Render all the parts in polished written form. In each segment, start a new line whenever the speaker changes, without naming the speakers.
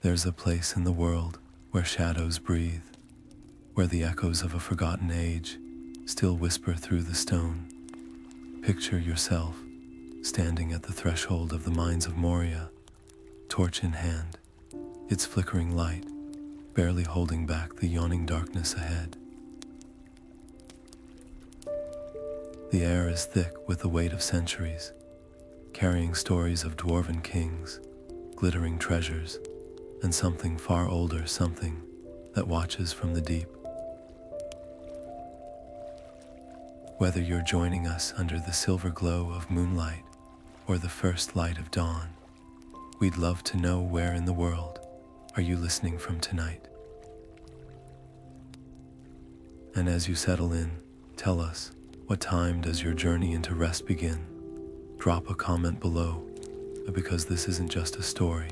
There's a place in the world where shadows breathe, where the echoes of a forgotten age still whisper through the stone. Picture yourself standing at the threshold of the Mines of Moria, torch in hand, its flickering light barely holding back the yawning darkness ahead. The air is thick with the weight of centuries, carrying stories of dwarven kings, glittering treasures, and something far older, something that watches from the deep. Whether you're joining us under the silver glow of moonlight or the first light of dawn, we'd love to know where in the world are you listening from tonight. And as you settle in, tell us, what time does your journey into rest begin? Drop a comment below, because this isn't just a story,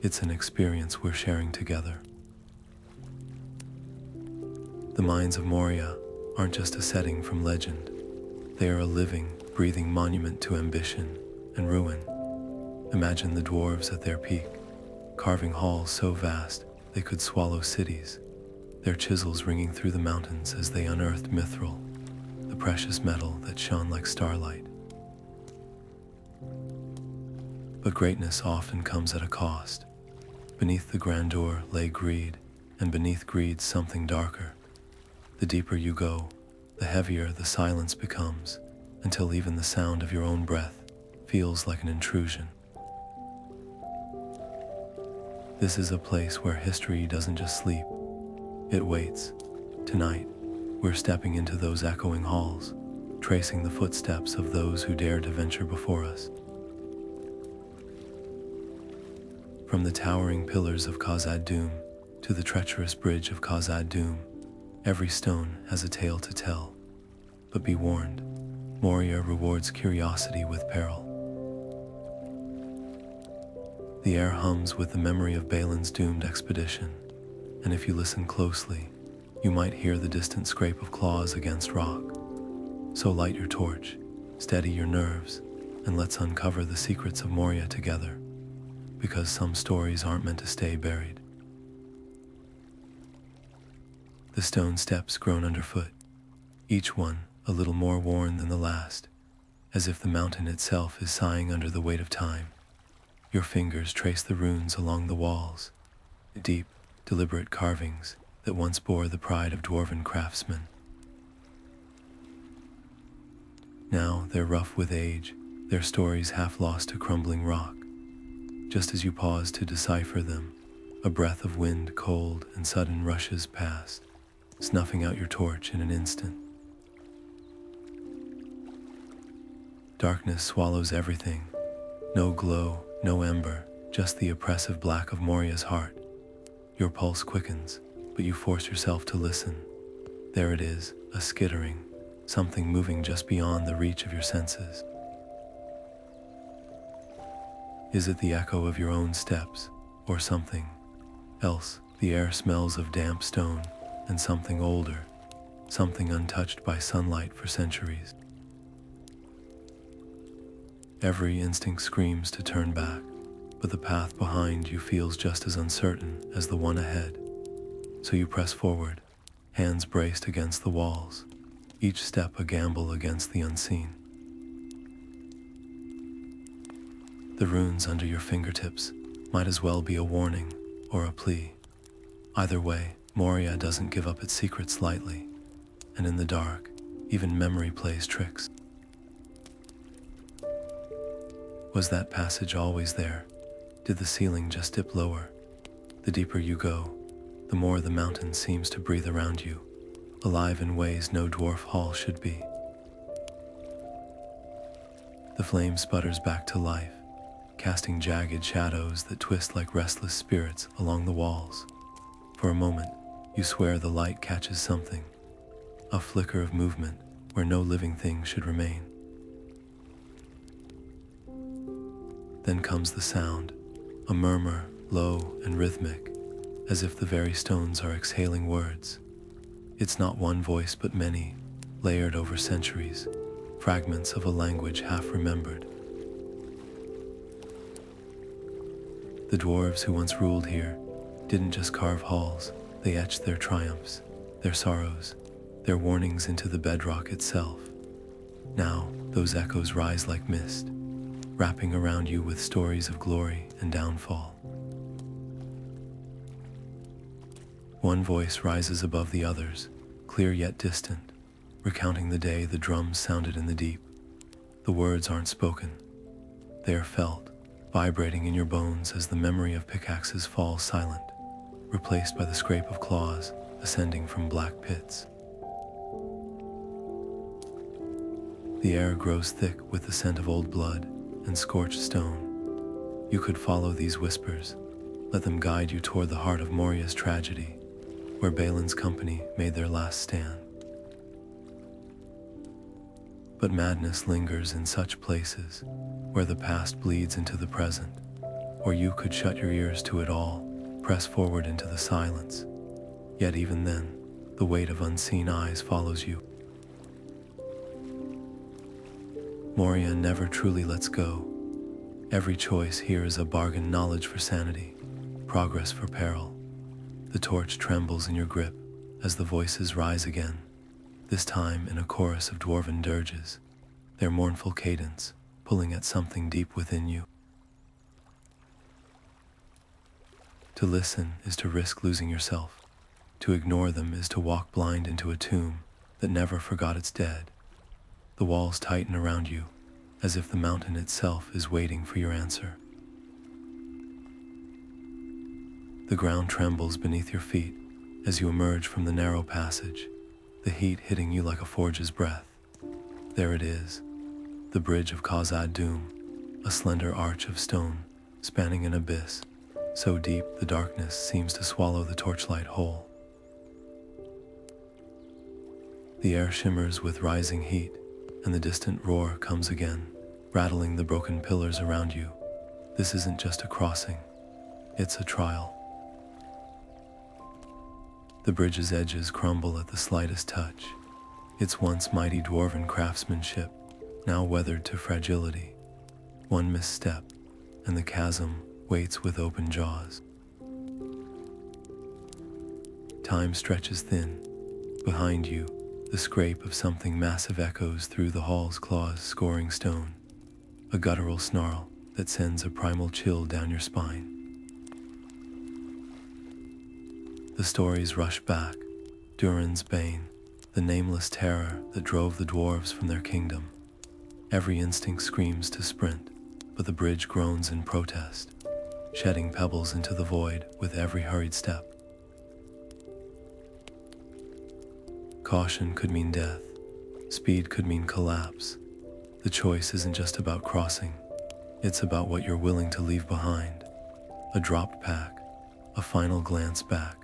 it's an experience we're sharing together. The Mines of Moria aren't just a setting from legend. They are a living, breathing monument to ambition and ruin. Imagine the dwarves at their peak, carving halls so vast they could swallow cities, their chisels ringing through the mountains as they unearthed mithril, the precious metal that shone like starlight. But greatness often comes at a cost. Beneath the grandeur lay greed, and beneath greed something darker. The deeper you go, the heavier the silence becomes, until even the sound of your own breath feels like an intrusion. This is a place where history doesn't just sleep, it waits. Tonight, we're stepping into those echoing halls, tracing the footsteps of those who dared to venture before us. From the towering pillars of Khazad-dûm to the treacherous Bridge of Khazad-dûm, every stone has a tale to tell. But be warned, Moria rewards curiosity with peril. The air hums with the memory of Balin's doomed expedition, and if you listen closely, you might hear the distant scrape of claws against rock. So light your torch, steady your nerves, and let's uncover the secrets of Moria together, because some stories aren't meant to stay buried. The stone steps groan underfoot, each one a little more worn than the last, as if the mountain itself is sighing under the weight of time. Your fingers trace the runes along the walls, deep, deliberate carvings that once bore the pride of dwarven craftsmen. Now they're rough with age, their stories half lost to crumbling rock. Just as you pause to decipher them, a breath of wind, cold and sudden, rushes past, snuffing out your torch in an instant. Darkness swallows everything. No glow, no ember, just the oppressive black of Moria's heart. Your pulse quickens, but you force yourself to listen. There it is, a skittering, something moving just beyond the reach of your senses. Is it the echo of your own steps, or something else? The air smells of damp stone, and something older, something untouched by sunlight for centuries. Every instinct screams to turn back, but the path behind you feels just as uncertain as the one ahead. So you press forward, hands braced against the walls, each step a gamble against the unseen. The runes under your fingertips might as well be a warning or a plea. Either way, Moria doesn't give up its secrets lightly, and in the dark, even memory plays tricks. Was that passage always there? Did the ceiling just dip lower? The deeper you go, the more the mountain seems to breathe around you, alive in ways no dwarf hall should be. The flame sputters back to life, casting jagged shadows that twist like restless spirits along the walls. For a moment, you swear the light catches something, a flicker of movement where no living thing should remain. Then comes the sound, a murmur, low and rhythmic, as if the very stones are exhaling words. It's not one voice but many, layered over centuries, fragments of a language half remembered. The dwarves who once ruled here didn't just carve halls, they etched their triumphs, their sorrows, their warnings into the bedrock itself. Now, those echoes rise like mist, wrapping around you with stories of glory and downfall. One voice rises above the others, clear yet distant, recounting the day the drums sounded in the deep. The words aren't spoken, they are felt, vibrating in your bones as the memory of pickaxes falls silent, replaced by the scrape of claws ascending from black pits. The air grows thick with the scent of old blood and scorched stone. You could follow these whispers, let them guide you toward the heart of Moria's tragedy, where Balin's company made their last stand. But madness lingers in such places, where the past bleeds into the present, or you could shut your ears to it all, press forward into the silence. Yet even then, the weight of unseen eyes follows you. Moria never truly lets go. Every choice here is a bargain: knowledge for sanity, progress for peril. The torch trembles in your grip as the voices rise again, this time in a chorus of dwarven dirges, their mournful cadence pulling at something deep within you. To listen is to risk losing yourself. To ignore them is to walk blind into a tomb that never forgot its dead. The walls tighten around you, as if the mountain itself is waiting for your answer. The ground trembles beneath your feet as you emerge from the narrow passage, the heat hitting you like a forge's breath. There it is, the Bridge of Khazad-dûm, a slender arch of stone spanning an abyss, so deep the darkness seems to swallow the torchlight whole. The air shimmers with rising heat, and the distant roar comes again, rattling the broken pillars around you. This isn't just a crossing, it's a trial. The bridge's edges crumble at the slightest touch, its once mighty dwarven craftsmanship now weathered to fragility. One misstep, and the chasm waits with open jaws. Time stretches thin. Behind you, the scrape of something massive echoes through the hall's claws scoring stone, a guttural snarl that sends a primal chill down your spine. The stories rush back, Durin's bane, the nameless terror that drove the dwarves from their kingdom. Every instinct screams to sprint, but the bridge groans in protest, shedding pebbles into the void with every hurried step. Caution could mean death, speed could mean collapse. The choice isn't just about crossing, it's about what you're willing to leave behind. A dropped pack, a final glance back,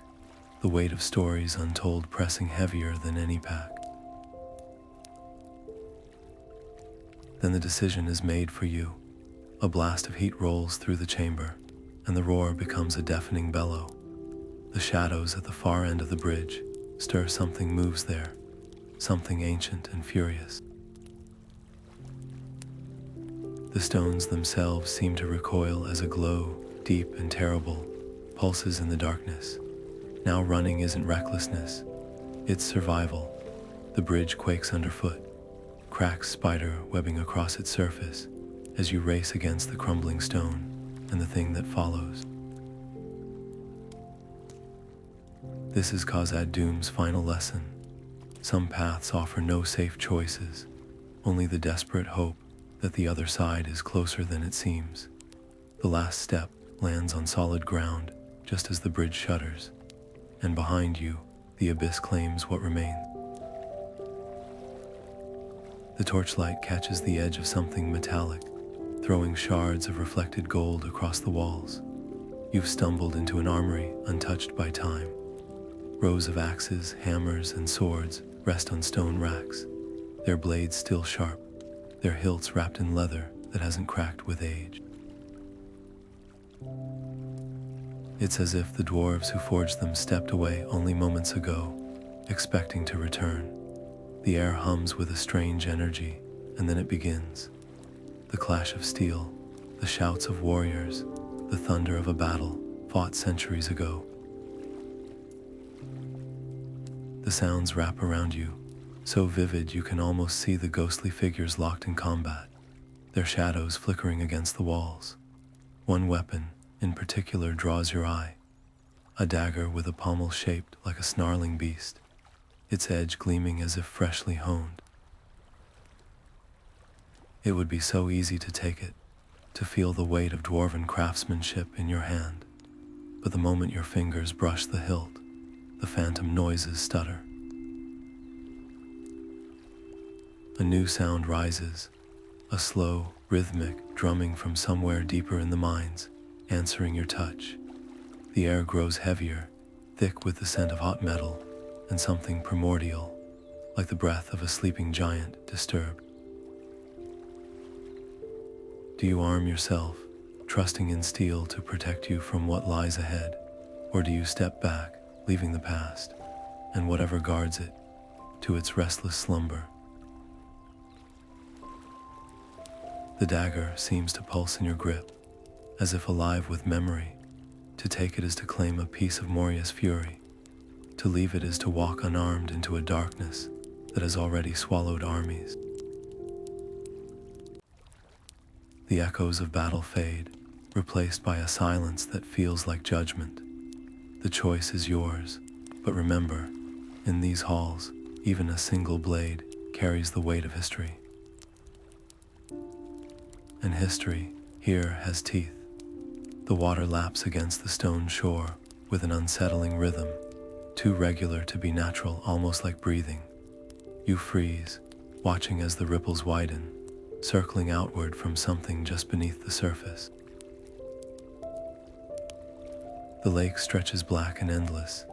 the weight of stories untold pressing heavier than any pack. Then the decision is made for you. A blast of heat rolls through the chamber, and the roar becomes a deafening bellow. The shadows at the far end of the bridge stir. Something moves there, something ancient and furious. The stones themselves seem to recoil as a glow, deep and terrible, pulses in the darkness. Now running isn't recklessness, it's survival. The bridge quakes underfoot, cracks spider webbing across its surface as you race against the crumbling stone and the thing that follows. This is Khazad-dûm's final lesson. Some paths offer no safe choices, only the desperate hope that the other side is closer than it seems. The last step lands on solid ground just as the bridge shudders, and behind you, the abyss claims what remains. The torchlight catches the edge of something metallic, throwing shards of reflected gold across the walls. You've stumbled into an armory untouched by time. Rows of axes, hammers, and swords rest on stone racks, their blades still sharp, their hilts wrapped in leather that hasn't cracked with age. It's as if the dwarves who forged them stepped away only moments ago, expecting to return. The air hums with a strange energy, and then it begins. The clash of steel, the shouts of warriors, the the thunder of a battle fought centuries ago. The sounds wrap around you, so vivid you can almost see the ghostly figures locked in combat, their shadows flickering against the walls. One weapon, in particular, draws your eye, a dagger with a pommel shaped like a snarling beast, its edge gleaming as if freshly honed. It would be so easy to take it, to feel the weight of dwarven craftsmanship in your hand, but the moment your fingers brush the hilt, the phantom noises stutter. A new sound rises, a slow, rhythmic drumming from somewhere deeper in the mines, answering your touch. The air grows heavier, thick with the scent of hot metal and something primordial, like the breath of a sleeping giant disturbed. Do you arm yourself, trusting in steel to protect you from what lies ahead, or do you step back, leaving the past, and whatever guards it, to its restless slumber? The dagger seems to pulse in your grip, as if alive with memory. To take it is to claim a piece of Moria's fury. To leave it is to walk unarmed into a darkness that has already swallowed armies. The echoes of battle fade, replaced by a silence that feels like judgment. The choice is yours, but remember, in these halls, even a single blade carries the weight of history. And history here has teeth. The water laps against the stone shore with an unsettling rhythm, too regular to be natural, almost like breathing. You freeze, watching as the ripples widen, circling outward from something just beneath the surface. The lake stretches black and endless,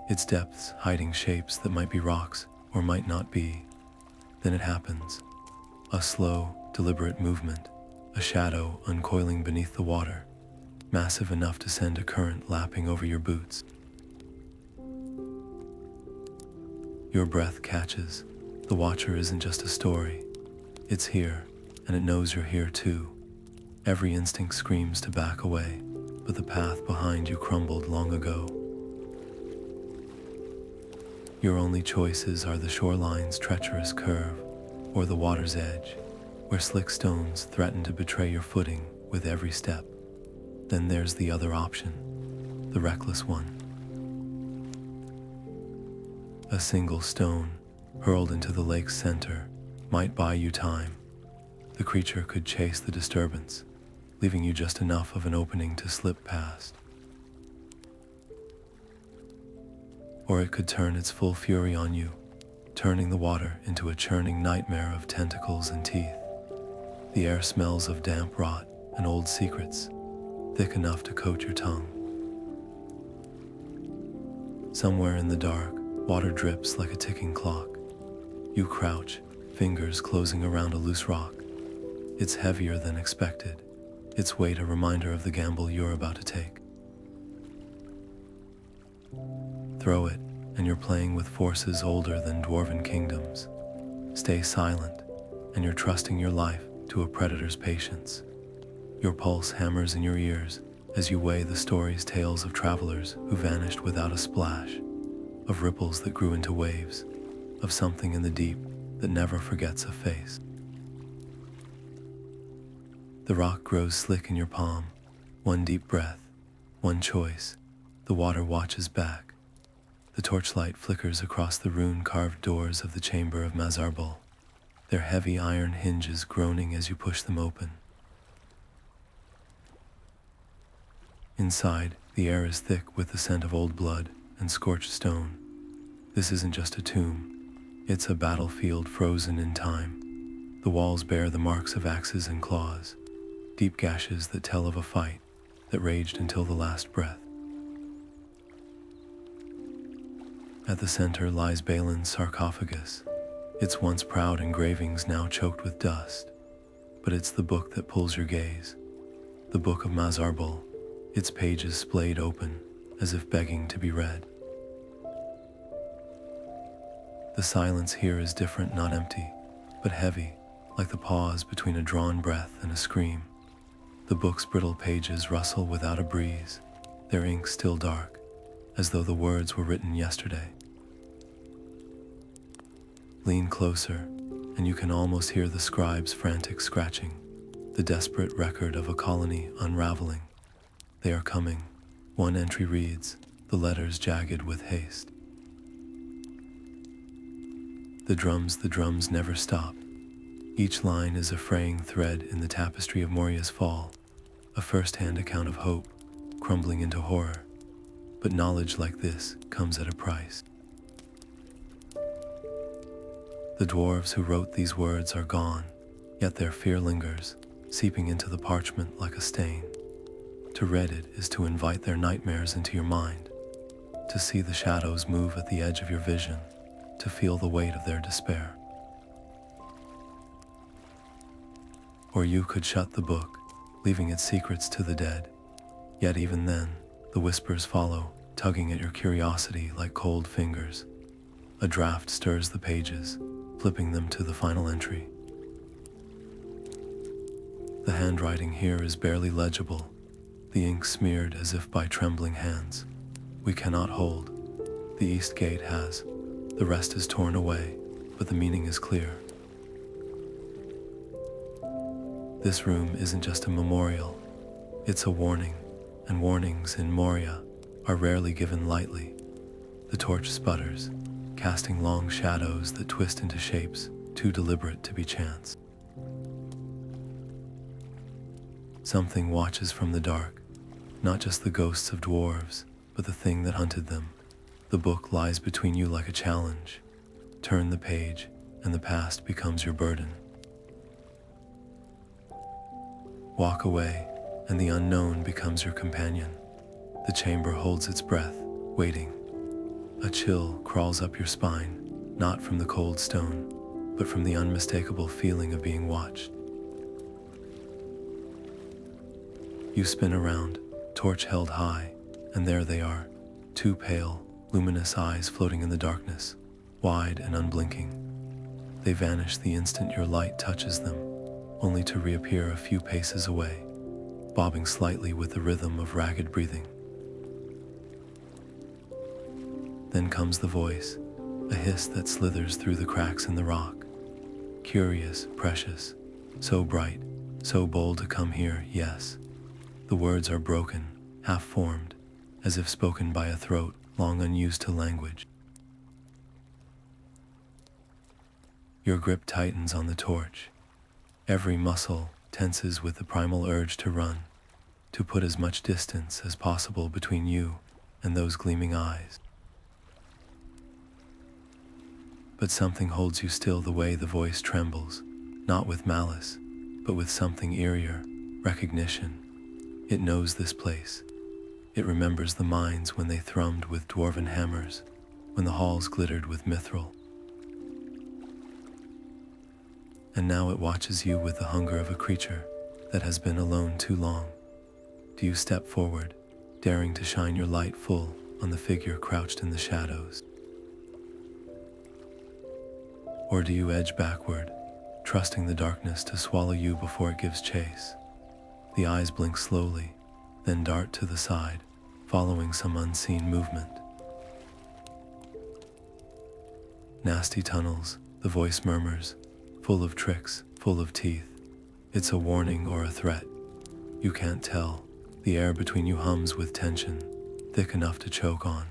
its depths hiding shapes that might be rocks or might not be. Then it happens. A slow, deliberate movement, a shadow uncoiling beneath the water, massive enough to send a current lapping over your boots. Your breath catches. The Watcher isn't just a story. It's here, and it knows you're here too. Every instinct screams to back away, but the path behind you crumbled long ago. Your only choices are the shoreline's treacherous curve, or the water's edge, where slick stones threaten to betray your footing with every step. Then there's the other option, the reckless one. A single stone, hurled into the lake's center, might buy you time. The creature could chase the disturbance, leaving you just enough of an opening to slip past. Or it could turn its full fury on you, turning the water into a churning nightmare of tentacles and teeth. The air smells of damp rot and old secrets, thick enough to coat your tongue. Somewhere in the dark, water drips like a ticking clock. You crouch, fingers closing around a loose rock. It's heavier than expected, its weight a reminder of the gamble you're about to take. Throw it, and you're playing with forces older than dwarven kingdoms. Stay silent, and you're trusting your life to a predator's patience. Your pulse hammers in your ears as you weigh the story's tales of travelers who vanished without a splash, of ripples that grew into waves, of something in the deep that never forgets a face. The rock grows slick in your palm. One deep breath, one choice. The water watches back. The torchlight flickers across the rune-carved doors of the chamber of Mazarbal, their heavy iron hinges groaning as you push them open. Inside, the air is thick with the scent of old blood and scorched stone. This isn't just a tomb. It's a battlefield frozen in time. The walls bear the marks of axes and claws, deep gashes that tell of a fight that raged until the last breath. At the center lies Balin's sarcophagus, its once proud engravings now choked with dust. But it's the book that pulls your gaze, the Book of Mazarbal, its pages splayed open as if begging to be read. The silence here is different, not empty, but heavy, like the pause between a drawn breath and a scream. The book's brittle pages rustle without a breeze, their ink still dark, as though the words were written yesterday. Lean closer, and you can almost hear the scribe's frantic scratching, the desperate record of a colony unraveling. They are coming. One entry reads, the letters jagged with haste. The drums never stop. Each line is a fraying thread in the tapestry of Moria's fall, a first-hand account of hope, crumbling into horror. But knowledge like this comes at a price. The dwarves who wrote these words are gone, yet their fear lingers, seeping into the parchment like a stain. To read it is to invite their nightmares into your mind, to see the shadows move at the edge of your vision, to feel the weight of their despair. Or you could shut the book, leaving its secrets to the dead. Yet even then, the whispers follow, tugging at your curiosity like cold fingers. A draft stirs the pages, flipping them to the final entry. The handwriting here is barely legible, the ink smeared as if by trembling hands. We cannot hold. The east gate has. The rest is torn away, but the meaning is clear. This room isn't just a memorial, it's a warning, and warnings in Moria are rarely given lightly. The torch sputters, casting long shadows that twist into shapes too deliberate to be chance. Something watches from the dark, not just the ghosts of dwarves, but the thing that hunted them. The book lies between you like a challenge. Turn the page, and the past becomes your burden. Walk away, and the unknown becomes your companion. The chamber holds its breath, waiting. A chill crawls up your spine, not from the cold stone, but from the unmistakable feeling of being watched. You spin around, torch held high, and there they are, two pale, luminous eyes floating in the darkness, wide and unblinking. They vanish the instant your light touches them, only to reappear a few paces away, bobbing slightly with the rhythm of ragged breathing. Then comes the voice, a hiss that slithers through the cracks in the rock. Curious, precious, so bright, so bold to come here, yes. The words are broken, half-formed, as if spoken by a throat long unused to language. Your grip tightens on the torch. Every muscle tenses with the primal urge to run, to put as much distance as possible between you and those gleaming eyes. But something holds you still the way the voice trembles, not with malice, but with something eerier, recognition. It knows this place. It remembers the mines when they thrummed with dwarven hammers, when the halls glittered with mithril. And now it watches you with the hunger of a creature that has been alone too long. Do you step forward, daring to shine your light full on the figure crouched in the shadows? Or do you edge backward, trusting the darkness to swallow you before it gives chase? The eyes blink slowly, then dart to the side, following some unseen movement. Nasty tunnels, the voice murmurs, full of tricks, full of teeth. It's a warning or a threat. You can't tell. The air between you hums with tension, thick enough to choke on.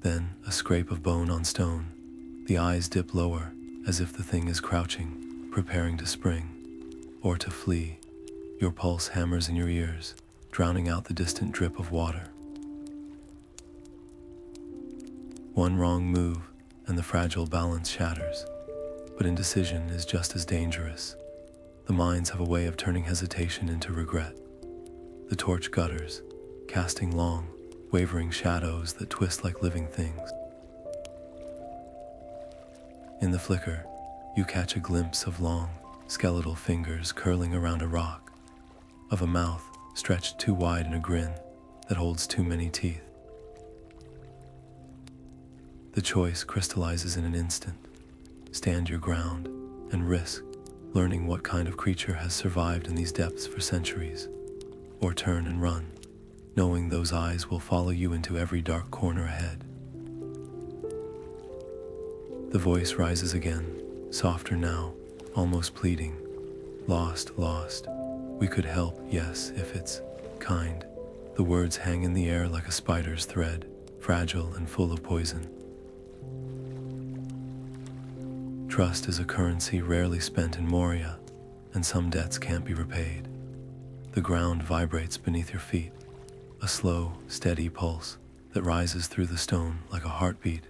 Then, a scrape of bone on stone. The eyes dip lower, as if the thing is crouching, preparing to spring, or to flee. Your pulse hammers in your ears, drowning out the distant drip of water. One wrong move, and the fragile balance shatters. But indecision is just as dangerous. The mines have a way of turning hesitation into regret. The torch gutters, casting long, wavering shadows that twist like living things. In the flicker, you catch a glimpse of long, skeletal fingers curling around a rock, of a mouth stretched too wide in a grin that holds too many teeth. The choice crystallizes in an instant. Stand your ground and risk, learning what kind of creature has survived in these depths for centuries. Or turn and run, knowing those eyes will follow you into every dark corner ahead. The voice rises again, softer now, almost pleading. Lost, lost. We could help, yes, if it's kind. The words hang in the air like a spider's thread, fragile and full of poison. Trust is a currency rarely spent in Moria, and some debts can't be repaid. The ground vibrates beneath your feet, a slow, steady pulse that rises through the stone like a heartbeat,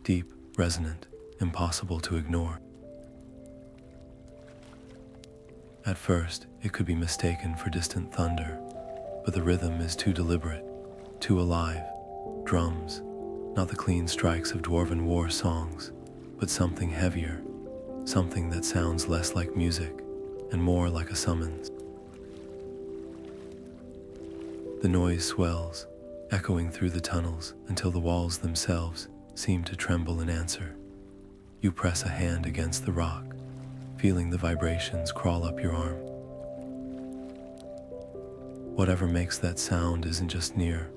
deep, resonant, impossible to ignore. At first, it could be mistaken for distant thunder, but the rhythm is too deliberate, too alive. Drums, not the clean strikes of dwarven war songs, but something heavier, something that sounds less like music and more like a summons. The noise swells, echoing through the tunnels until the walls themselves seem to tremble in answer. You press a hand against the rock, feeling the vibrations crawl up your arm. Whatever makes that sound isn't just near,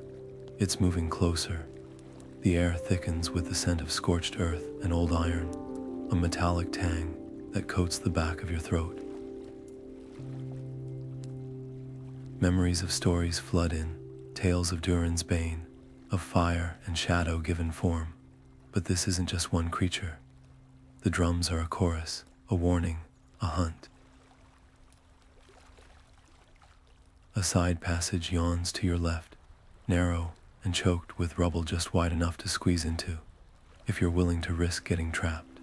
it's moving closer. The air thickens with the scent of scorched earth and old iron, a metallic tang that coats the back of your throat. Memories of stories flood in, tales of Durin's bane, of fire and shadow given form. But this isn't just one creature. The drums are a chorus, a warning, a hunt. A side passage yawns to your left, narrow and choked with rubble just wide enough to squeeze into, if you're willing to risk getting trapped.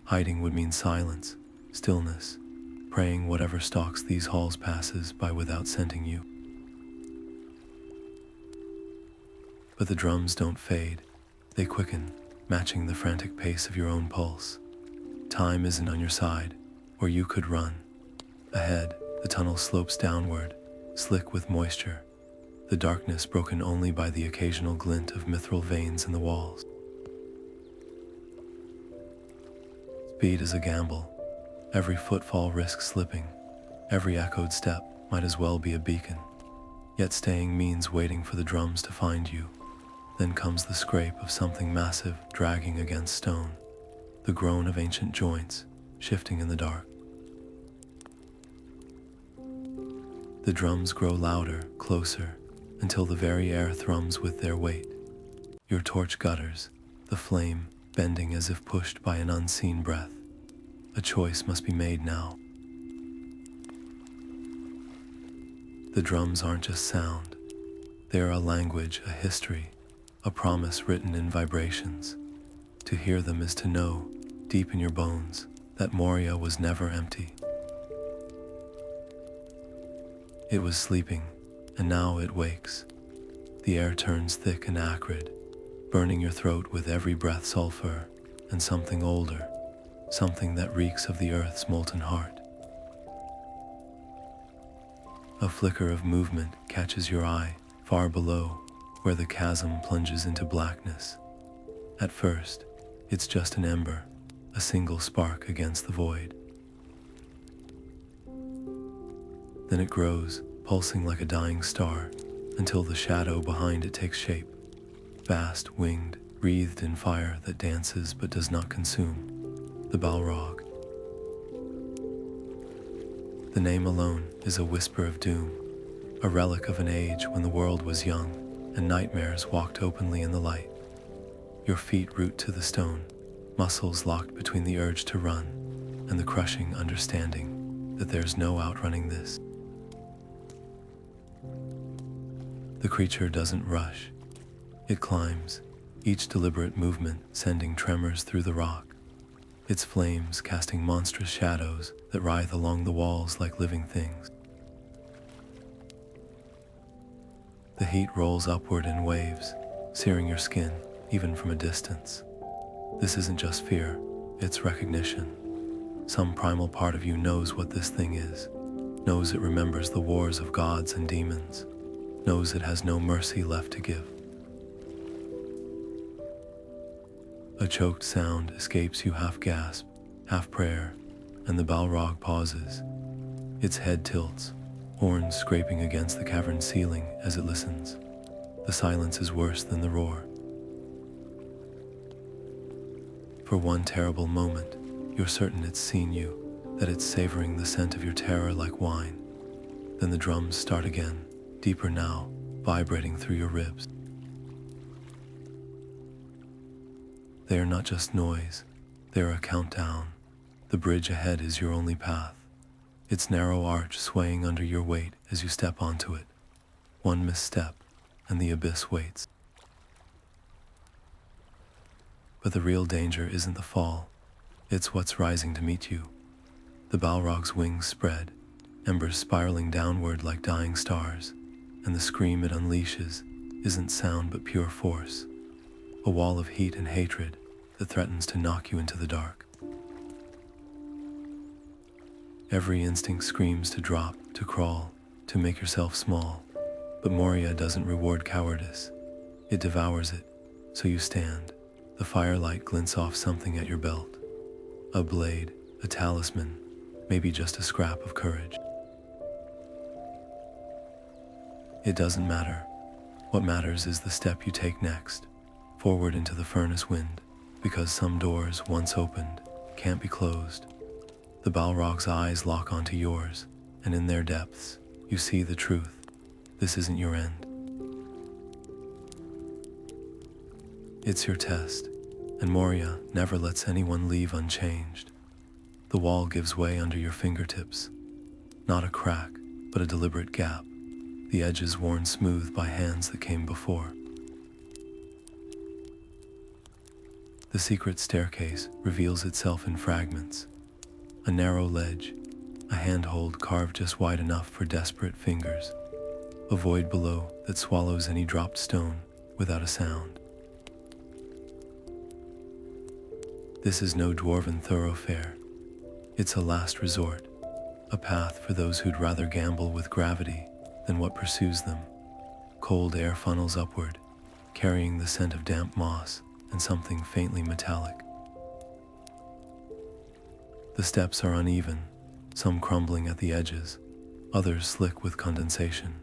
Hiding would mean silence, stillness, praying whatever stalks these halls passes by without scenting you. But the drums don't fade, they quicken, matching the frantic pace of your own pulse. Time isn't on your side, or you could run. Ahead, the tunnel slopes downward, slick with moisture, the darkness broken only by the occasional glint of mithril veins in the walls. Speed is a gamble. Every footfall risks slipping. Every echoed step might as well be a beacon. Yet staying means waiting for the drums to find you. Then comes the scrape of something massive dragging against stone, the groan of ancient joints shifting in the dark. The drums grow louder, closer, until the very air thrums with their weight. Your torch gutters, the flame bending as if pushed by an unseen breath. A choice must be made now. The drums aren't just sound. They are a language, a history, a promise written in vibrations. To hear them is to know, deep in your bones, that Moria was never empty. It was sleeping, and now it wakes. The air turns thick and acrid, burning your throat with every breath sulfur and something older, something that reeks of the earth's molten heart. A flicker of movement catches your eye far below, where the chasm plunges into blackness. At first, it's just an ember, a single spark against the void. Then it grows, pulsing like a dying star, until the shadow behind it takes shape. Vast, winged, wreathed in fire that dances but does not consume. The Balrog. The name alone is a whisper of doom, a relic of an age when the world was young and nightmares walked openly in the light. Your feet root to the stone, muscles locked between the urge to run and the crushing understanding that there's no outrunning this. The creature doesn't rush. It climbs, each deliberate movement sending tremors through the rock, its flames casting monstrous shadows that writhe along the walls like living things. The heat rolls upward in waves, searing your skin, even from a distance. This isn't just fear, it's recognition. Some primal part of you knows what this thing is, knows it remembers the wars of gods and demons, knows it has no mercy left to give. A choked sound escapes you, half gasp, half prayer, and the Balrog pauses. Its head tilts, horns scraping against the cavern ceiling as it listens. The silence is worse than the roar. For one terrible moment, you're certain it's seen you, that it's savoring the scent of your terror like wine. Then the drums start again, deeper now, vibrating through your ribs. They are not just noise, they are a countdown. The bridge ahead is your only path, its narrow arch swaying under your weight as you step onto it. One misstep, and the abyss waits. But the real danger isn't the fall, it's what's rising to meet you. The Balrog's wings spread, embers spiraling downward like dying stars, and the scream it unleashes isn't sound but pure force, a wall of heat and hatred that threatens to knock you into the dark. Every instinct screams to drop, to crawl, to make yourself small, but Moria doesn't reward cowardice. It devours it, so you stand. The firelight glints off something at your belt. A blade, a talisman, maybe just a scrap of courage. It doesn't matter. What matters is the step you take next, forward into the furnace wind, because some doors, once opened, can't be closed. The Balrog's eyes lock onto yours, and in their depths, you see the truth. This isn't your end. It's your test, and Moria never lets anyone leave unchanged. The wall gives way under your fingertips. Not a crack, but a deliberate gap, the edges worn smooth by hands that came before. The secret staircase reveals itself in fragments. A narrow ledge, a handhold carved just wide enough for desperate fingers, a void below that swallows any dropped stone without a sound. This is no dwarven thoroughfare. It's a last resort, a path for those who'd rather gamble with gravity than what pursues them. Cold air funnels upward, carrying the scent of damp moss and something faintly metallic. The steps are uneven, some crumbling at the edges, others slick with condensation.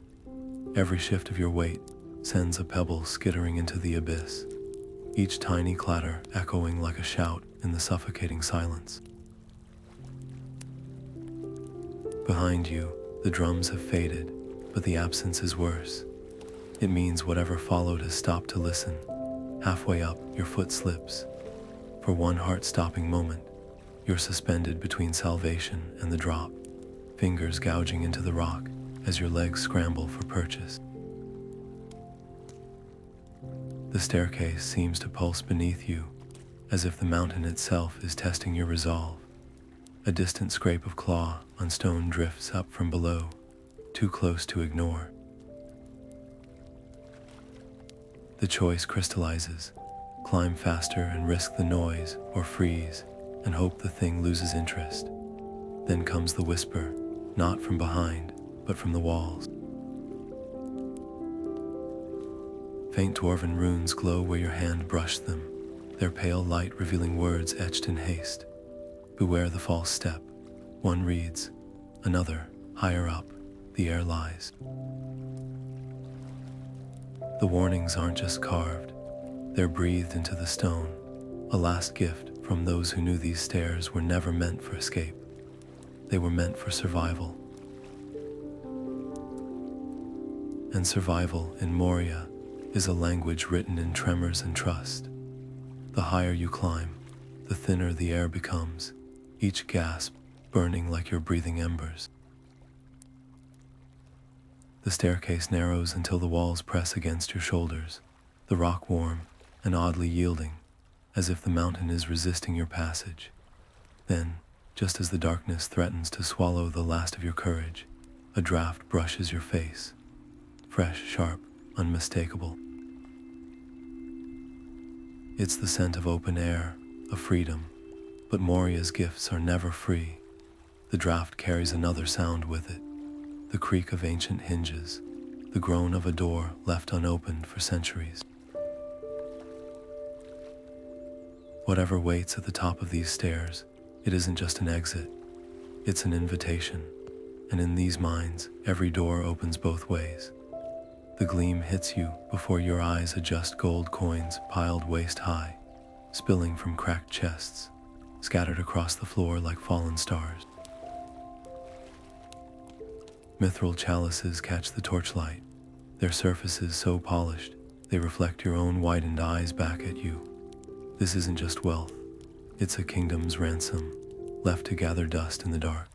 Every shift of your weight sends a pebble skittering into the abyss, each tiny clatter echoing like a shout in the suffocating silence. Behind you, the drums have faded, but the absence is worse. It means whatever followed has stopped to listen. Halfway up, your foot slips. For one heart-stopping moment, you're suspended between salvation and the drop, fingers gouging into the rock as your legs scramble for purchase. The staircase seems to pulse beneath you, as if the mountain itself is testing your resolve. A distant scrape of claw on stone drifts up from below, too close to ignore. The choice crystallizes: climb faster and risk the noise, or freeze and hope the thing loses interest. Then comes the whisper, not from behind, but from the walls. Faint dwarven runes glow where your hand brushed them, their pale light revealing words etched in haste. Beware the false step. One reads, another, higher up, the air lies. The warnings aren't just carved, they're breathed into the stone, a last gift from those who knew these stairs were never meant for escape. They were meant for survival. And survival in Moria is a language written in tremors and trust. The higher you climb, the thinner the air becomes, each gasp burning like you're breathing embers. The staircase narrows until the walls press against your shoulders, the rock warm and oddly yielding, as if the mountain is resisting your passage. Then, just as the darkness threatens to swallow the last of your courage, a draft brushes your face. Fresh, sharp, unmistakable. It's the scent of open air, of freedom, but Moria's gifts are never free. The draft carries another sound with it, the creak of ancient hinges, the groan of a door left unopened for centuries. Whatever waits at the top of these stairs, it isn't just an exit, It's an invitation, and in these mines, every door opens both ways. The gleam hits you before your eyes adjust, gold coins piled waist-high, spilling from cracked chests, scattered across the floor like fallen stars. Mithril chalices catch the torchlight, their surfaces so polished they reflect your own widened eyes back at you. This isn't just wealth, it's a kingdom's ransom, left to gather dust in the dark.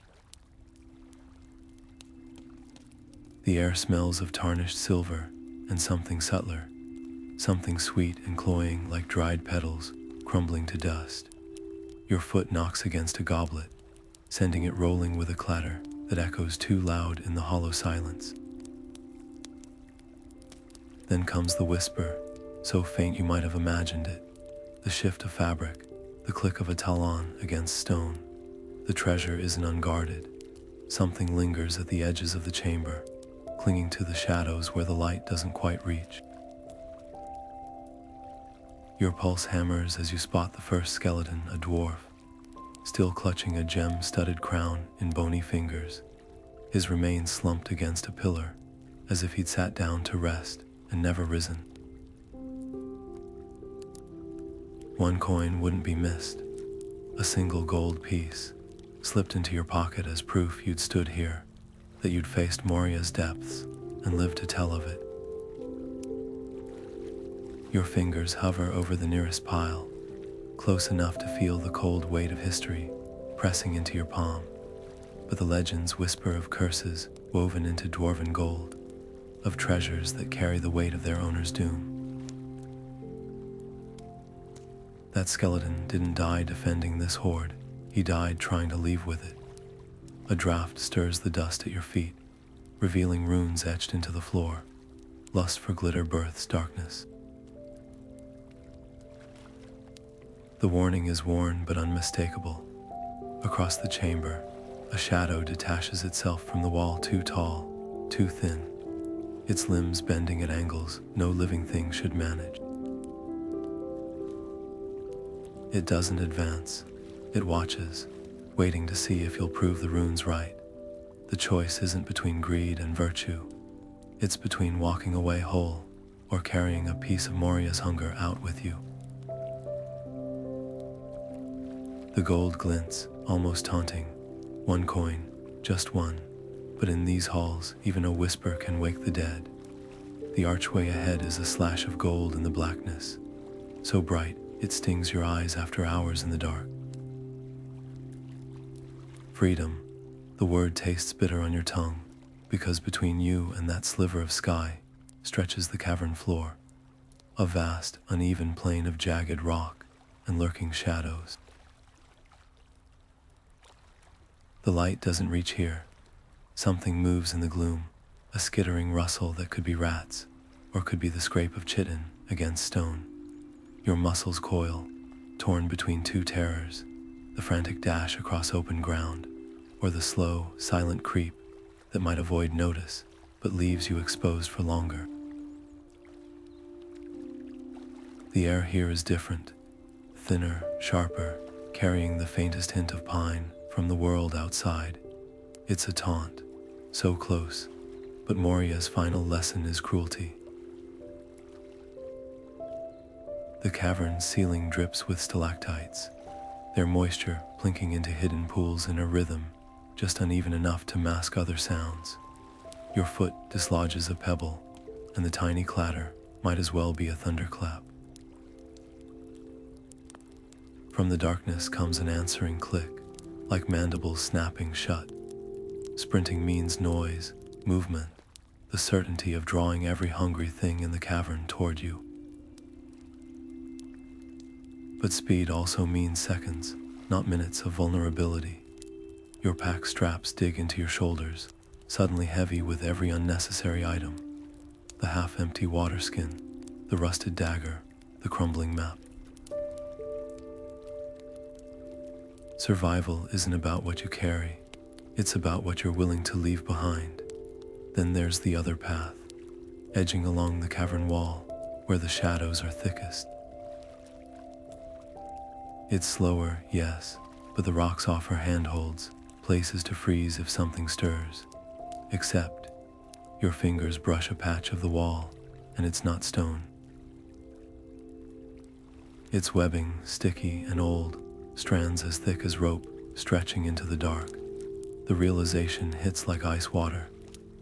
The air smells of tarnished silver and something subtler, something sweet and cloying like dried petals crumbling to dust. Your foot knocks against a goblet, sending it rolling with a clatter that echoes too loud in the hollow silence. Then comes the whisper, so faint you might have imagined it, the shift of fabric, the click of a talon against stone. The treasure isn't unguarded. Something lingers at the edges of the chamber, clinging to the shadows where the light doesn't quite reach. Your pulse hammers as you spot the first skeleton, a dwarf, still clutching a gem-studded crown in bony fingers, his remains slumped against a pillar, as if he'd sat down to rest and never risen. One coin wouldn't be missed, a single gold piece, slipped into your pocket as proof you'd stood here, that you'd faced Moria's depths and lived to tell of it. Your fingers hover over the nearest pile, close enough to feel the cold weight of history pressing into your palm, but the legends whisper of curses woven into dwarven gold, of treasures that carry the weight of their owner's doom. That skeleton didn't die defending this hoard, he died trying to leave with it. A draft stirs the dust at your feet, revealing runes etched into the floor. Lust for glitter births darkness. The warning is worn but unmistakable. Across the chamber, a shadow detaches itself from the wall, too tall, too thin, its limbs bending at angles no living thing should manage. It doesn't advance, it watches, waiting to see if you'll prove the runes right. The choice isn't between greed and virtue, it's between walking away whole or carrying a piece of Moria's hunger out with you. The gold glints, almost taunting. One coin, just one, but in these halls, even a whisper can wake the dead. The archway ahead is a slash of gold in the blackness, so bright it stings your eyes after hours in the dark. Freedom, the word tastes bitter on your tongue, because between you and that sliver of sky stretches the cavern floor, a vast, uneven plain of jagged rock and lurking shadows. The light doesn't reach here. Something moves in the gloom, a skittering rustle that could be rats, or could be the scrape of chitin against stone. Your muscles coil, torn between two terrors, the frantic dash across open ground, or the slow, silent creep that might avoid notice, but leaves you exposed for longer. The air here is different, thinner, sharper, carrying the faintest hint of pine from the world outside. It's a taunt, so close, but Moria's final lesson is cruelty. The cavern's ceiling drips with stalactites, their moisture plinking into hidden pools in a rhythm just uneven enough to mask other sounds. Your foot dislodges a pebble, and the tiny clatter might as well be a thunderclap. From the darkness comes an answering click, like mandibles snapping shut. Sprinting means noise, movement, the certainty of drawing every hungry thing in the cavern toward you. But speed also means seconds, not minutes of vulnerability. Your pack straps dig into your shoulders, suddenly heavy with every unnecessary item. The half-empty water skin, the rusted dagger, the crumbling map. Survival isn't about what you carry, it's about what you're willing to leave behind. Then there's the other path, edging along the cavern wall, where the shadows are thickest. It's slower, yes, but the rocks offer handholds, places to freeze if something stirs. Except, your fingers brush a patch of the wall, and it's not stone. It's webbing, sticky and old, strands as thick as rope, stretching into the dark. The realization hits like ice water.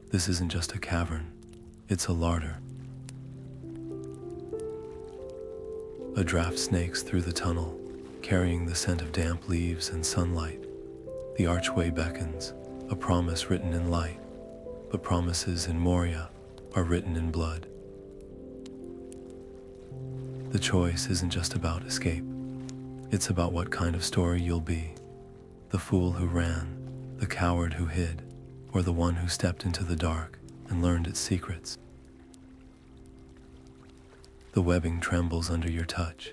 This isn't just a cavern, it's a larder. A draft snakes through the tunnel, carrying the scent of damp leaves and sunlight. The archway beckons, a promise written in light, but promises in Moria are written in blood. The choice isn't just about escape, it's about what kind of story you'll be. The fool who ran, the coward who hid, or the one who stepped into the dark and learned its secrets. The webbing trembles under your touch.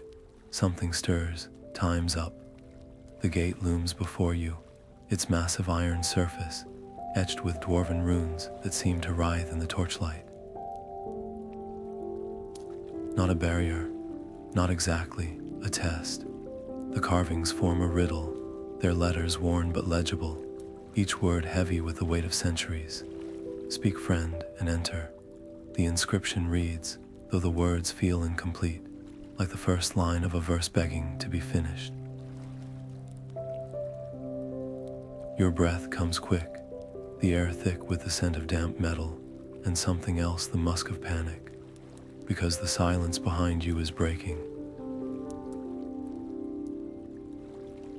Something stirs, time's up. The gate looms before you, its massive iron surface etched with dwarven runes that seem to writhe in the torchlight. Not a barrier, not exactly a test. The carvings form a riddle, their letters worn but legible, each word heavy with the weight of centuries. Speak, friend, and enter. The inscription reads, though the words feel incomplete, like the first line of a verse begging to be finished. Your breath comes quick, the air thick with the scent of damp metal, and something else, the musk of panic, because the silence behind you is breaking.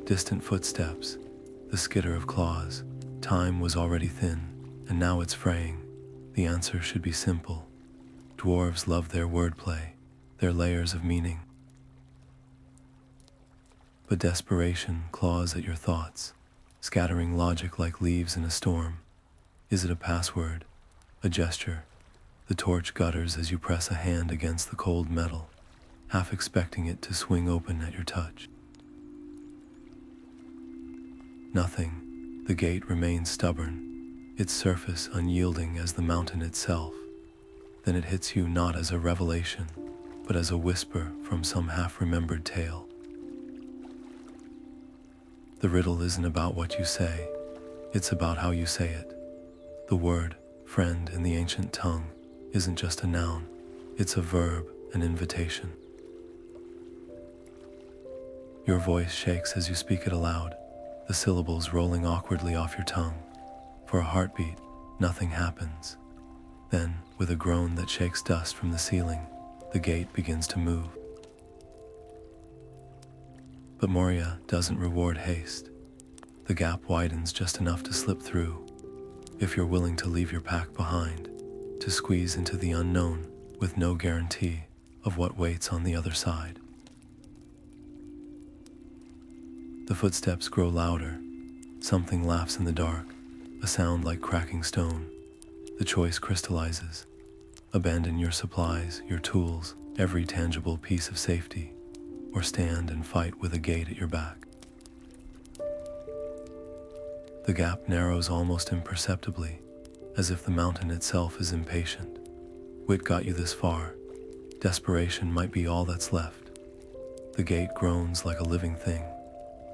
Distant footsteps, the skitter of claws. Time was already thin, and now it's fraying. The answer should be simple. Dwarves love their wordplay, their layers of meaning. But desperation claws at your thoughts, scattering logic like leaves in a storm. Is it a password? A gesture? The torch gutters as you press a hand against the cold metal, half expecting it to swing open at your touch. Nothing. The gate remains stubborn, its surface unyielding as the mountain itself. Then it hits you not as a revelation, but as a whisper from some half-remembered tale. The riddle isn't about what you say, it's about how you say it. The word, friend in the ancient tongue, isn't just a noun, it's a verb, an invitation. Your voice shakes as you speak it aloud, the syllables rolling awkwardly off your tongue. For a heartbeat, nothing happens. Then, with a groan that shakes dust from the ceiling, the gate begins to move. But Moria doesn't reward haste. The gap widens just enough to slip through, if you're willing to leave your pack behind, to squeeze into the unknown with no guarantee of what waits on the other side. The footsteps grow louder. Something laughs in the dark, a sound like cracking stone. The choice crystallizes. Abandon your supplies, your tools, every tangible piece of safety, or stand and fight with a gate at your back. The gap narrows almost imperceptibly, as if the mountain itself is impatient. Wit got you this far. Desperation might be all that's left. The gate groans like a living thing,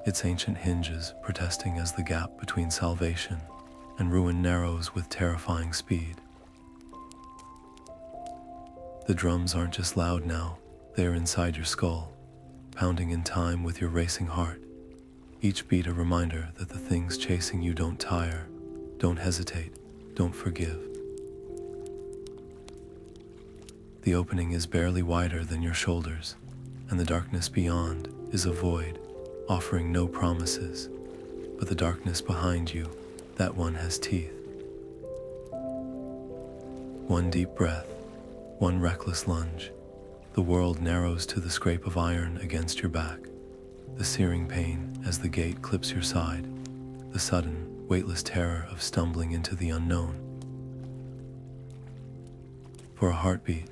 its ancient hinges protesting as the gap between salvation and ruin narrows with terrifying speed. The drums aren't just loud now, they are inside your skull, pounding in time with your racing heart. Each beat a reminder that the things chasing you don't tire, don't hesitate, don't forgive. The opening is barely wider than your shoulders, and the darkness beyond is a void, offering no promises. But the darkness behind you, that one has teeth. One deep breath, one reckless lunge. The world narrows to the scrape of iron against your back, the searing pain as the gate clips your side, the sudden, weightless terror of stumbling into the unknown. For a heartbeat,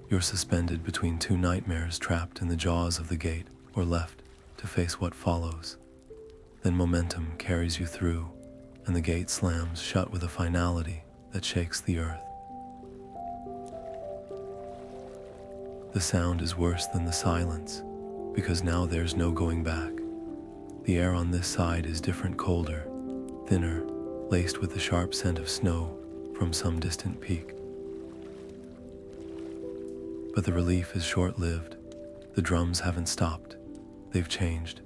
you're suspended between two nightmares, trapped in the jaws of the gate, or left to face what follows. Then momentum carries you through, and the gate slams shut with a finality that shakes the earth. The sound is worse than the silence, because now there's no going back. The air on this side is different, colder. thinner, laced with the sharp scent of snow from some distant peak. But the relief is short-lived. The drums haven't stopped. They've changed.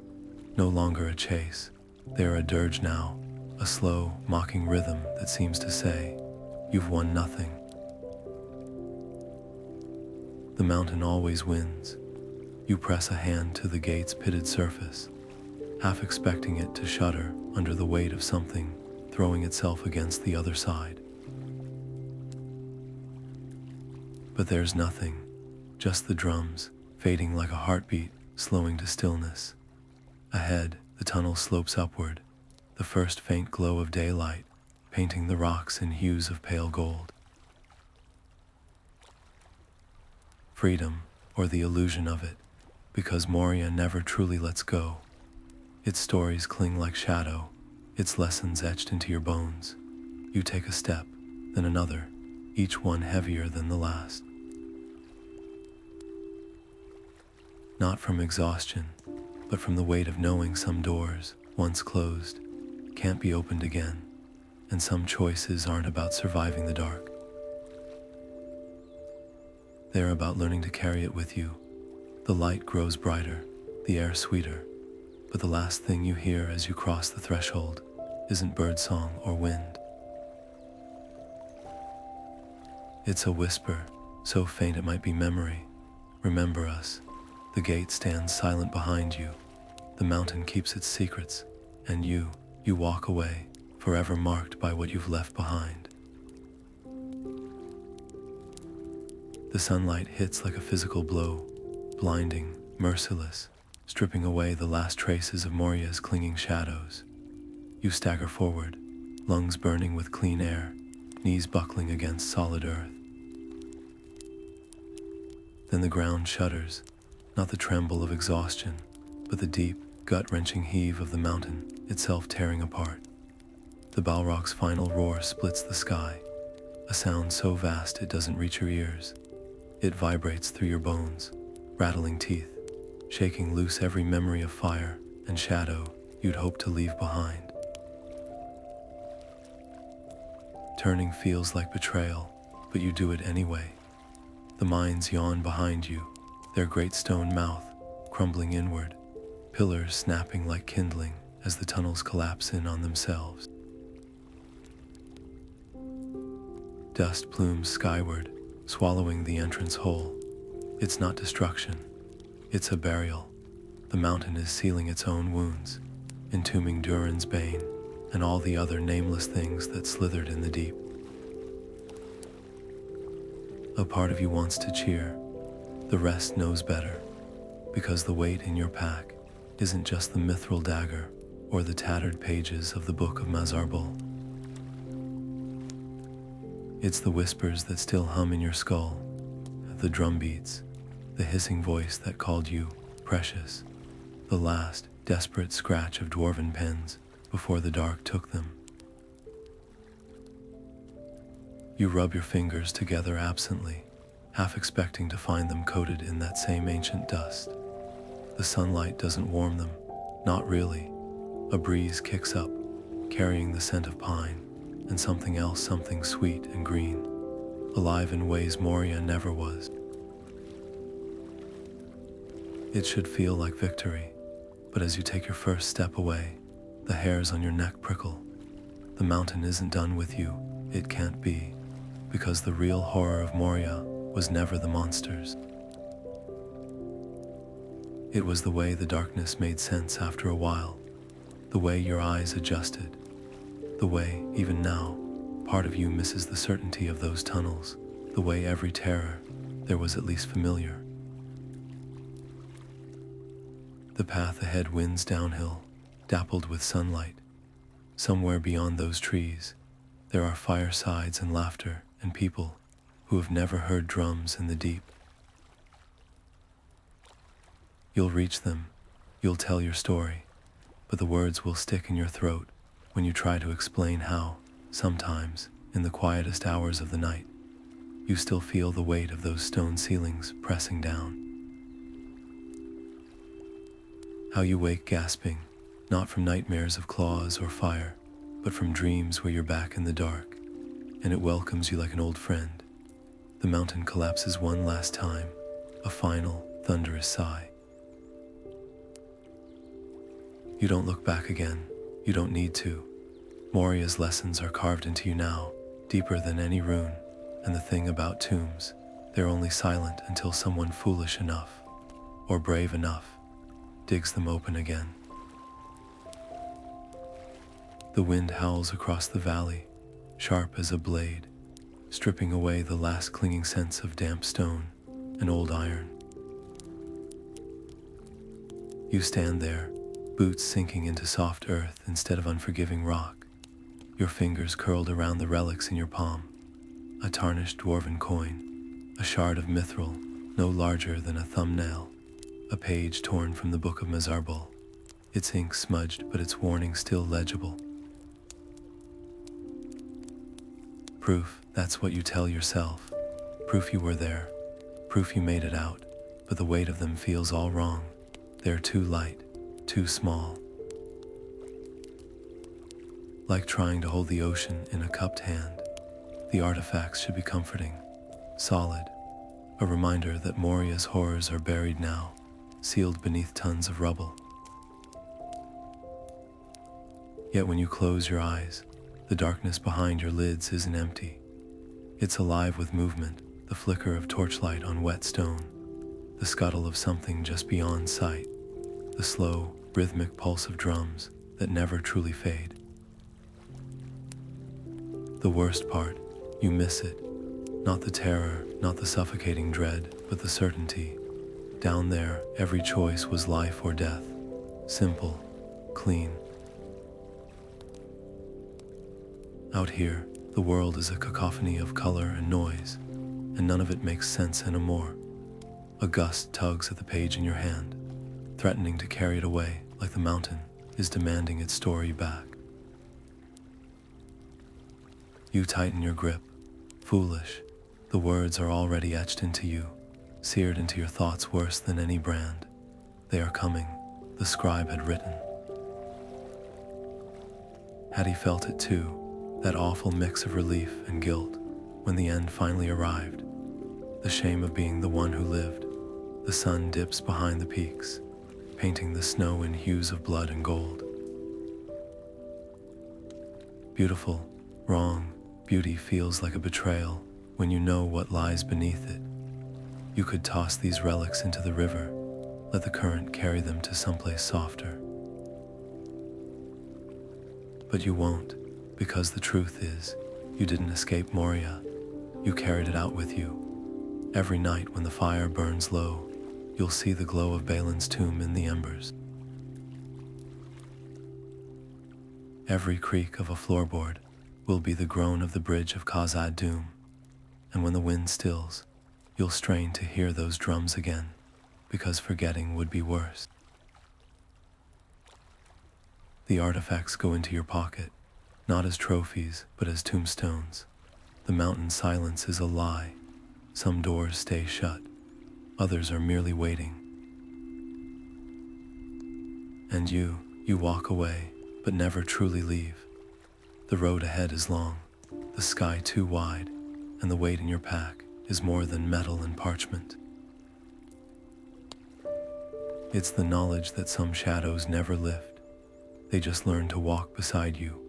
No longer a chase. They are a dirge now, a slow, mocking rhythm that seems to say, "You've won nothing." The mountain always wins. You press a hand to the gate's pitted surface, half expecting it to shudder under the weight of something throwing itself against the other side. But there's nothing, just the drums, fading like a heartbeat, slowing to stillness. Ahead, the tunnel slopes upward, the first faint glow of daylight painting the rocks in hues of pale gold. Freedom, or the illusion of it, because Moria never truly lets go. Its stories cling like shadow, its lessons etched into your bones. You take a step, then another, each one heavier than the last. Not from exhaustion, but from the weight of knowing some doors, once closed, can't be opened again, and some choices aren't about surviving the dark. They're about learning to carry it with you. The light grows brighter, the air sweeter, but the last thing you hear as you cross the threshold isn't birdsong or wind. It's a whisper, so faint it might be memory. Remember us. The gate stands silent behind you. The mountain keeps its secrets, and you walk away, forever marked by what you've left behind. The sunlight hits like a physical blow, blinding, merciless, stripping away the last traces of Moria's clinging shadows. You stagger forward, lungs burning with clean air, knees buckling against solid earth. Then the ground shudders, not the tremble of exhaustion, but the deep, gut-wrenching heave of the mountain itself tearing apart. The Balrog's final roar splits the sky, a sound so vast it doesn't reach your ears. It vibrates through your bones, rattling teeth, shaking loose every memory of fire and shadow you'd hoped to leave behind. Turning feels like betrayal, but you do it anyway. The mines yawn behind you, their great stone mouth crumbling inward, pillars snapping like kindling as the tunnels collapse in on themselves. Dust plumes skyward, swallowing the entrance whole. It's not destruction, it's a burial. The mountain is sealing its own wounds, entombing Durin's bane and all the other nameless things that slithered in the deep. A part of you wants to cheer. The rest knows better, because the weight in your pack isn't just the mithril dagger or the tattered pages of the Book of Mazarbal. It's the whispers that still hum in your skull, the drum beats, the hissing voice that called you precious, the last desperate scratch of dwarven pens before the dark took them. You rub your fingers together absently, half expecting to find them coated in that same ancient dust. The sunlight doesn't warm them, not really. A breeze kicks up, carrying the scent of pine and something else, something sweet and green, alive in ways Moria never was. It should feel like victory, but as you take your first step away, the hairs on your neck prickle. The mountain isn't done with you, it can't be, because the real horror of Moria was never the monsters. It was the way the darkness made sense after a while, the way your eyes adjusted, the way, even now, part of you misses the certainty of those tunnels, the way every terror there was at least familiar. The path ahead winds downhill, dappled with sunlight. Somewhere beyond those trees, there are firesides and laughter and people who have never heard drums in the deep. You'll reach them, you'll tell your story, but the words will stick in your throat when you try to explain how, sometimes, in the quietest hours of the night, you still feel the weight of those stone ceilings pressing down. How you wake gasping, not from nightmares of claws or fire, but from dreams where you're back in the dark, and it welcomes you like an old friend. The mountain collapses one last time, a final, thunderous sigh. You don't look back again. You don't need to. Moria's lessons are carved into you now, deeper than any rune. And the thing about tombs, they're only silent until someone foolish enough, or brave enough, digs them open again. The wind howls across the valley, sharp as a blade, stripping away the last clinging sense of damp stone and old iron. You stand there, boots sinking into soft earth instead of unforgiving rock, your fingers curled around the relics in your palm. A tarnished dwarven coin, a shard of mithril no larger than a thumbnail, a page torn from the Book of Mazarbal, its ink smudged but its warning still legible. Proof, that's what you tell yourself. Proof you were there, proof you made it out, but the weight of them feels all wrong. They're too light, too small. Like trying to hold the ocean in a cupped hand. The artifacts should be comforting, solid, a reminder that Moria's horrors are buried now, sealed beneath tons of rubble. Yet when you close your eyes, the darkness behind your lids isn't empty. It's alive with movement, the flicker of torchlight on wet stone, the scuttle of something just beyond sight, the slow, rhythmic pulse of drums that never truly fade. The worst part, you miss it. Not the terror, not the suffocating dread, but the certainty. Down there, every choice was life or death. Simple, clean. Out here, the world is a cacophony of color and noise, and none of it makes sense anymore. A gust tugs at the page in your hand, threatening to carry it away like the mountain is demanding its story back. You tighten your grip. Foolish, the words are already etched into you, seared into your thoughts worse than any brand. They are coming, the scribe had written. Had he felt it too, that awful mix of relief and guilt, when the end finally arrived? The shame of being the one who lived. The sun dips behind the peaks, painting the snow in hues of blood and gold. Beautiful, wrong, beauty feels like a betrayal when you know what lies beneath it. You could toss these relics into the river, let the current carry them to someplace softer. But you won't, because the truth is, you didn't escape Moria. You carried it out with you. Every night when the fire burns low, you'll see the glow of Balin's tomb in the embers. Every creak of a floorboard will be the groan of the Bridge of Khazad-dûm, and when the wind stills, you'll strain to hear those drums again, because forgetting would be worse. The artifacts go into your pocket, not as trophies, but as tombstones. The mountain silence is a lie. Some doors stay shut, others are merely waiting. And you walk away, but never truly leave. The road ahead is long, the sky too wide, and the weight in your pack is more than metal and parchment. It's the knowledge that some shadows never lift. They just learn to walk beside you.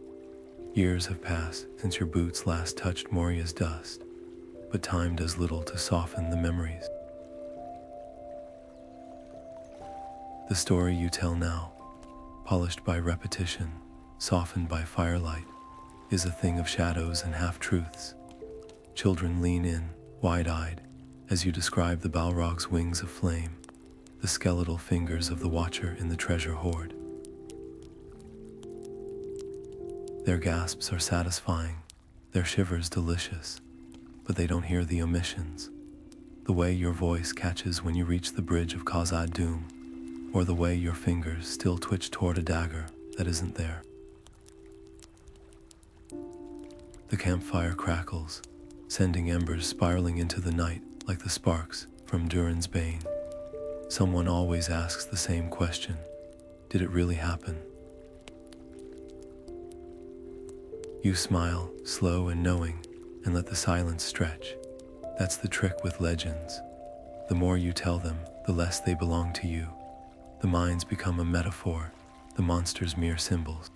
Years have passed since your boots last touched Moria's dust, but time does little to soften the memories. The story you tell now, polished by repetition, softened by firelight, is a thing of shadows and half-truths. Children lean in, wide-eyed, as you describe the Balrog's wings of flame, the skeletal fingers of the watcher in the treasure hoard. Their gasps are satisfying, their shivers delicious, but they don't hear the omissions. The way your voice catches when you reach the Bridge of Khazad-dûm, or the way your fingers still twitch toward a dagger that isn't there. The campfire crackles, sending embers spiraling into the night like the sparks from Durin's bane. Someone always asks the same question: did it really happen? You smile, slow and knowing, and let the silence stretch. That's the trick with legends. The more you tell them, the less they belong to you. The mines become a metaphor, the monsters mere symbols.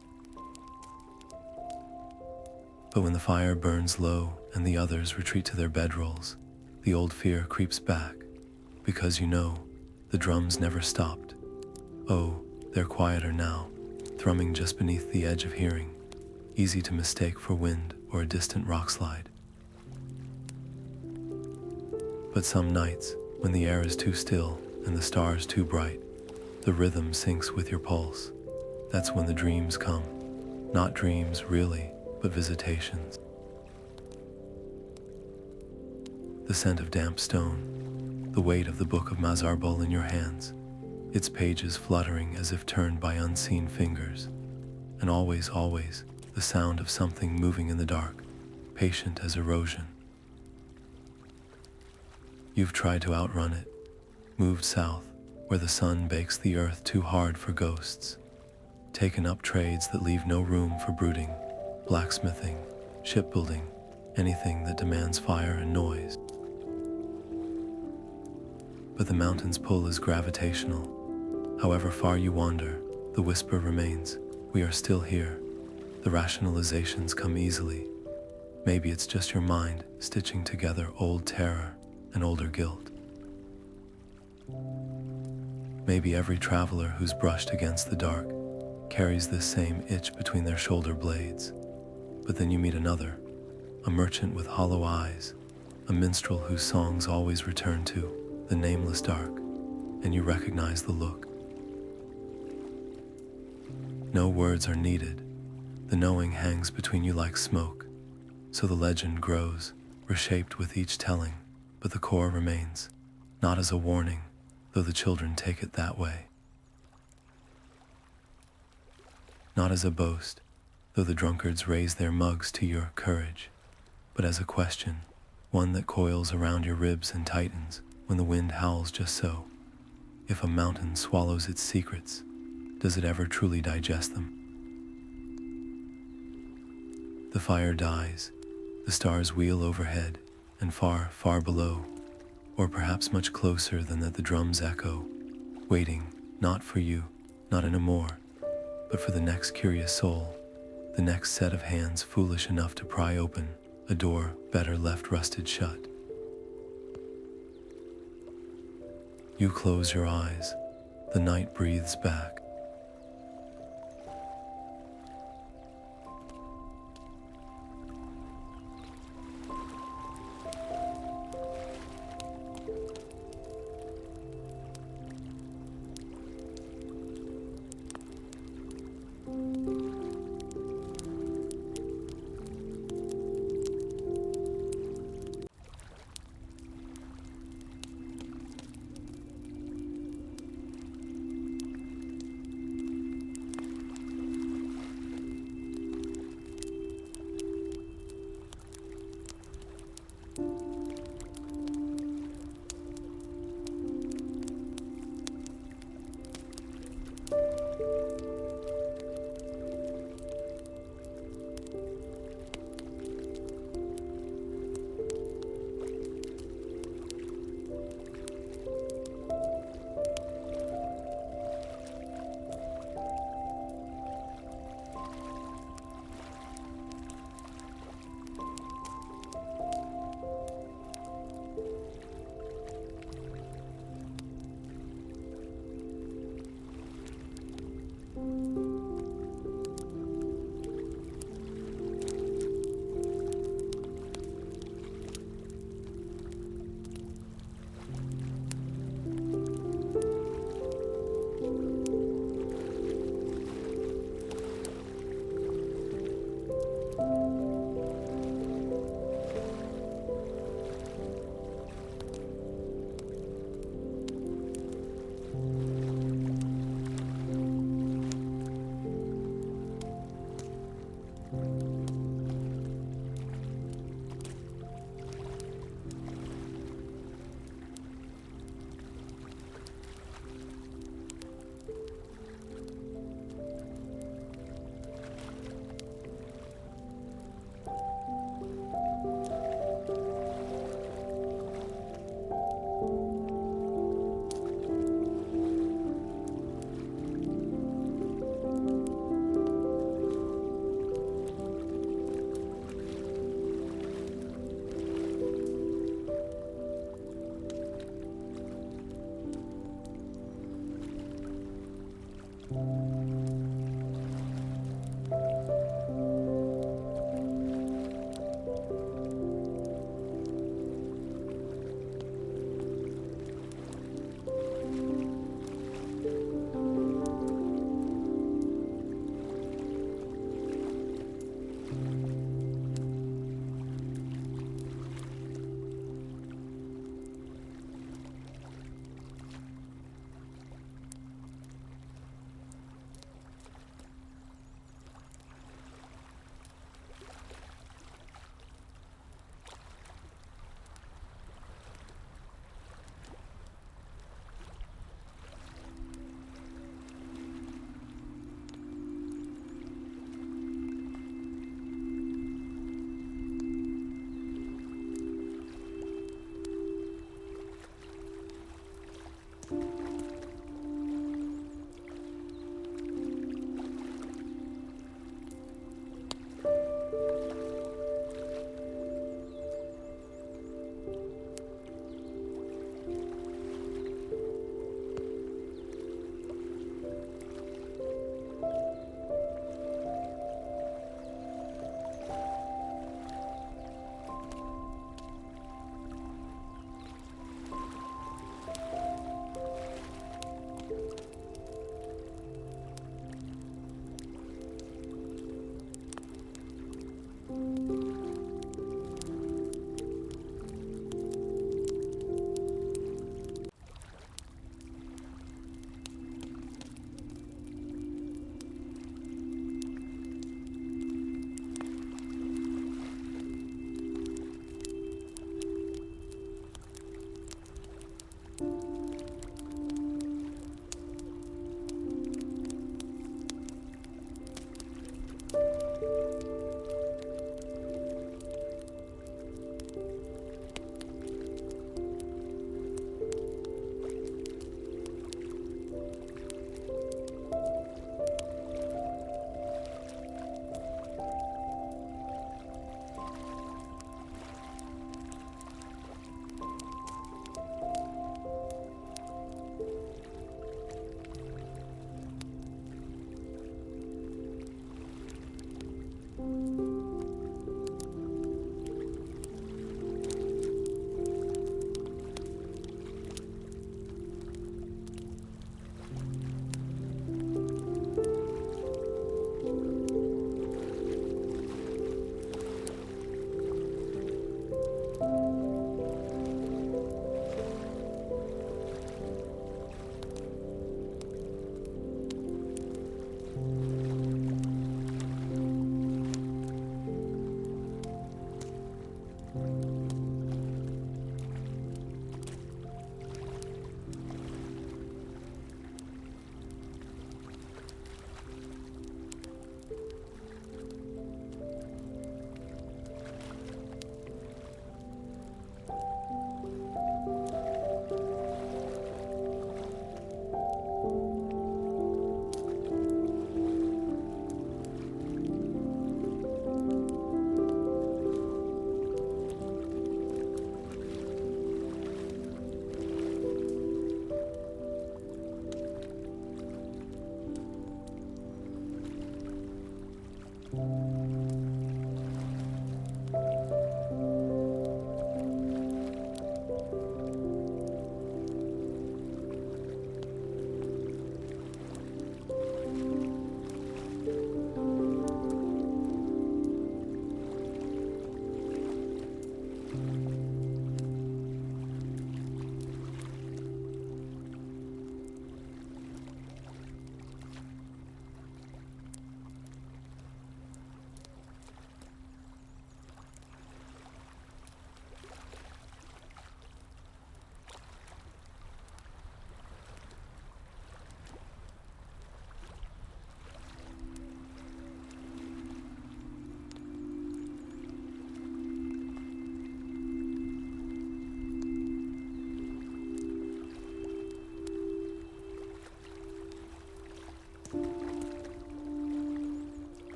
But when the fire burns low and the others retreat to their bedrolls, the old fear creeps back, because you know, the drums never stopped. Oh, they're quieter now, thrumming just beneath the edge of hearing, easy to mistake for wind or a distant rock slide. But some nights, when the air is too still and the stars too bright, the rhythm syncs with your pulse. That's when the dreams come. Not dreams, really, but visitations. The scent of damp stone, the weight of the Book of Mazarbal in your hands, its pages fluttering as if turned by unseen fingers, and always, always, the sound of something moving in the dark, patient as erosion. You've tried to outrun it, moved south, where the sun bakes the earth too hard for ghosts, taken up trades that leave no room for brooding, blacksmithing, shipbuilding, anything that demands fire and noise. But the mountain's pull is gravitational. However far you wander, the whisper remains, we are still here. The rationalizations come easily. Maybe it's just your mind stitching together old terror and older guilt. Maybe every traveler who's brushed against the dark carries this same itch between their shoulder blades. But then you meet another, a merchant with hollow eyes, a minstrel whose songs always return to the nameless dark, and you recognize the look. No words are needed. The knowing hangs between you like smoke, so the legend grows, reshaped with each telling, but the core remains, not as a warning, though the children take it that way. Not as a boast, though the drunkards raise their mugs to your courage, but as a question, one that coils around your ribs and tightens when the wind howls just so. If a mountain swallows its secrets, does it ever truly digest them? The fire dies, the stars wheel overhead, and far, far below, or perhaps much closer than that the drums echo, waiting, not for you, not anymore, but for the next curious soul, the next set of hands foolish enough to pry open a door better left rusted shut. You close your eyes, the night breathes back.